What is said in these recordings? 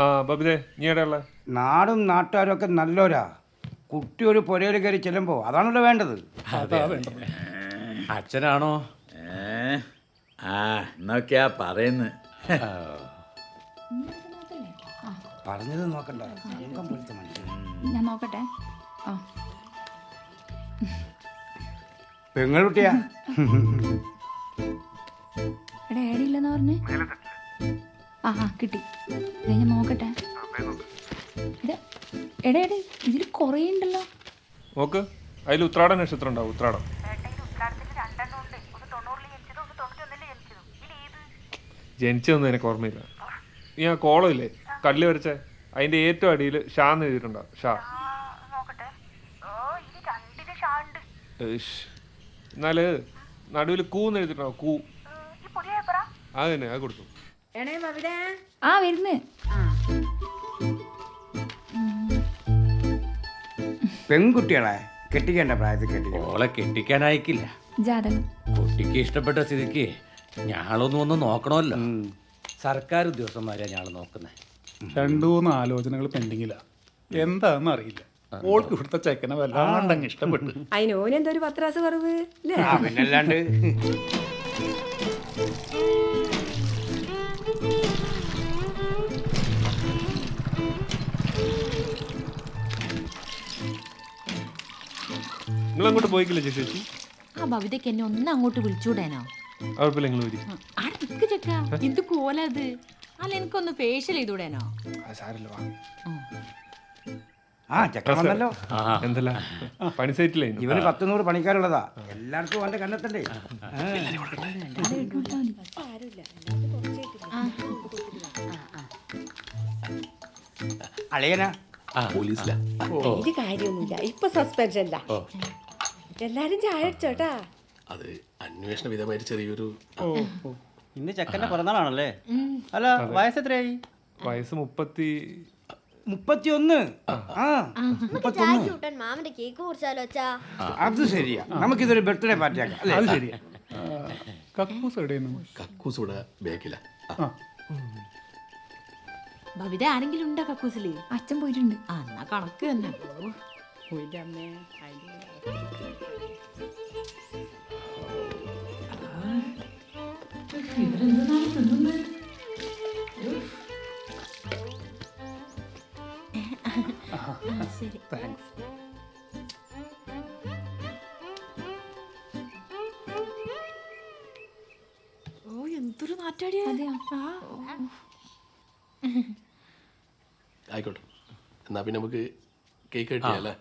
ആ ബബിതേ നീ എവിടെയുള്ള? നാടും നാട്ടുകാരും ഒക്കെ നല്ലോരാ. കുട്ടി ഒരു പുരയിൽ കയറി ചെല്ലുമ്പോൾ അതാണല്ലോ വേണ്ടത്. അച്ഛനാണോ? ആ എന്നൊക്കെയാ പറയുന്നത്. പറഞ്ഞത് നോക്കണ്ട, സംഘം പോലത്തെ മനുഷ്യൻ. ഞാൻ നോക്കട്ടെ. ആ പെങ്ങളുട്ടിയാ. എടാ ഏടിയില്ലെന്ന് പറഞ്ഞേ. ആ ആ കിട്ടി. ഞാൻ നോക്കട്ടെ. എടാ എടേ ഇതിൽ കുറേ ഉണ്ടല്ലോ. നോക്ക്, അതിൽ ഉത്രാട നക്ഷത്രം ഉണ്ടാവും. ഉത്രാടം ജനിച്ചതൊന്നും എനിക്ക് ഓർമ്മയില്ല. നീ ആ കോളം ഇല്ലേ കല്ല് വരച്ചേ, അതിന്റെ ഏറ്റവും അടിയിൽ ഷാ എന്ന് എഴുതിയിട്ടുണ്ടാവും. ഷാ. എന്നാല് നടുവിൽ കൂന്ന് എഴുതിയിട്ടുണ്ടാവും. കൂ. അത് തന്നെ, അത് കൊടുത്തു. ആ വരുന്ന്. പെൺകുട്ടികളെ കെട്ടിക്കേണ്ട പ്രായത്തിൽ കെട്ടിക്കണം. ഓളെ കെട്ടിക്കാനായിക്കില്ല. ജാതകം കുട്ടിക്ക് ഇഷ്ടപ്പെട്ട സ്ഥിതിക്ക് ഞാളൊന്നും ഒന്ന് നോക്കണമല്ലോ. സർക്കാർ ഉദ്യോഗസ്ഥന്മാരെയാണ് ഞാൾ നോക്കുന്നത്. 2-3 ആലോചനകൾ പെൻഡിങ്ങില്ല. എന്താണെന്ന് അറിയില്ല. ഓൾക്ക് ഇവിടുത്തെ ചെക്കനെ വല്ലാണ്ടങ്ങ് ഇഷ്ടപ്പെട്ടു. അതിനോനെന്തോ ഒരു 10 റാസ് കുറവ് അല്ലേ? പിന്നല്ലാണ്ട്. നിങ്ങൾ അങ്ങോട്ട് പോയിക്കില്ല ചേച്ചി? ആ ഭവിതയ്ക്ക് എന്നെ ഒന്ന് അങ്ങോട്ട് വിളിച്ചൂടാനോ? കുഴപ്പമില്ല, നിങ്ങൾ വരി. അടുക്ക് ചെക്ക എന്ത് കോലത്. അല്ല എനിക്കൊന്ന് ഫേഷ്യൽ ചെയ്തൂടാനോ? ആ ചെക്കൻ വന്നല്ലോ. എന്തല്ല പണി സൈറ്റില്ലേ? ഇവന് 10-100 പണിക്കാരുള്ളതാ. എല്ലാവർക്കും അവന്റെ കണ്ടെത്തണ്ടേ. അളിയനാ പോലീസിലാ. ഇത് കാര്യമൊന്നുമില്ല. ഇപ്പൊ സസ്പെൻഷനില്ല. എല്ലാരും ചായ അടിച്ചോട്ടാ. അത് അന്വേഷണ വിധമായിട്ട് ചെറിയൊരു. ഇന്ന് ചെക്കൻ്റെ പിറന്നാളാണല്ലേ? അല്ല വയസ്സ് എത്രയായി? വയസ്സ് 31. മാമന്റെ കേക്ക് മുറിച്ചാലോ അച്ഛാ? അത് ശരിയാ, നമുക്കിതൊരു ബർത്ത്ഡേ പാർട്ടി ആക്കാം. അത് ശരിയാ. കക്കൂസ് എവിടെയാണ്? കക്കൂസ് ഇവിടെ ബേക്കില്ല. ഭവിത ആരെങ്കിലും ഉണ്ടോ കക്കൂസില്? അച്ഛൻ പോയിട്ടുണ്ട്. ആ എന്നാ കണക്ക് തന്നെ. ശരി. താങ്ക്സ്. ഓ എന്തൊരു നാറ്റാടിയാ. ആയിക്കോട്ടെ, എന്നാ പിന്നെ നമുക്ക് കേക്ക് കിട്ടിയല്ലേ?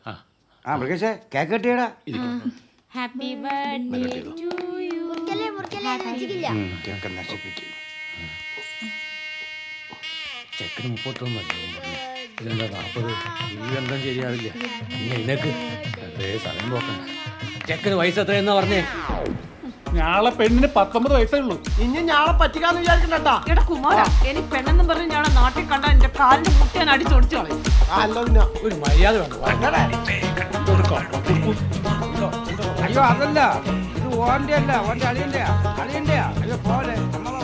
ആ മൃഗേഷേ, കേക്ക് കെട്ടിയടാ. Happy birthday to you. Cake നശിപ്പിക്കും. ചെക്കന് 31 ഇതെന്താ 40? ഈ ബന്ധം ശരിയാവില്ല. പിന്നെ ഇതിനൊക്കെ അതേ സമയം പോക്കണ്ട. ചെക്കന് വയസ്സ് എത്രയെന്നാ പറഞ്ഞേ? ഞാളെ പെണ്ണിന് 19 വയസ്സേ ഉള്ളൂ. ഇനി ഞാളെ പറ്റിക്കാന്ന് വിചാരിക്കണ്ടാ. എടാ കുമാര, എനിക്ക് പെണ്ണെന്നും പറഞ്ഞ് ഞാൻ നാട്ടിൽ കണ്ട എന്റെ കാലിന്റെ മുട്ടി ഞാൻ അടിച്ചൊടിച്ചു കളയും. ഒരു മര്യാദ വേണ്ട. അയ്യോ അതല്ല, ഇത് ഓന്റെ അല്ല, ഓന്റെ അളിയന്റെ. അയ്യോ പോലെ നമ്മളെ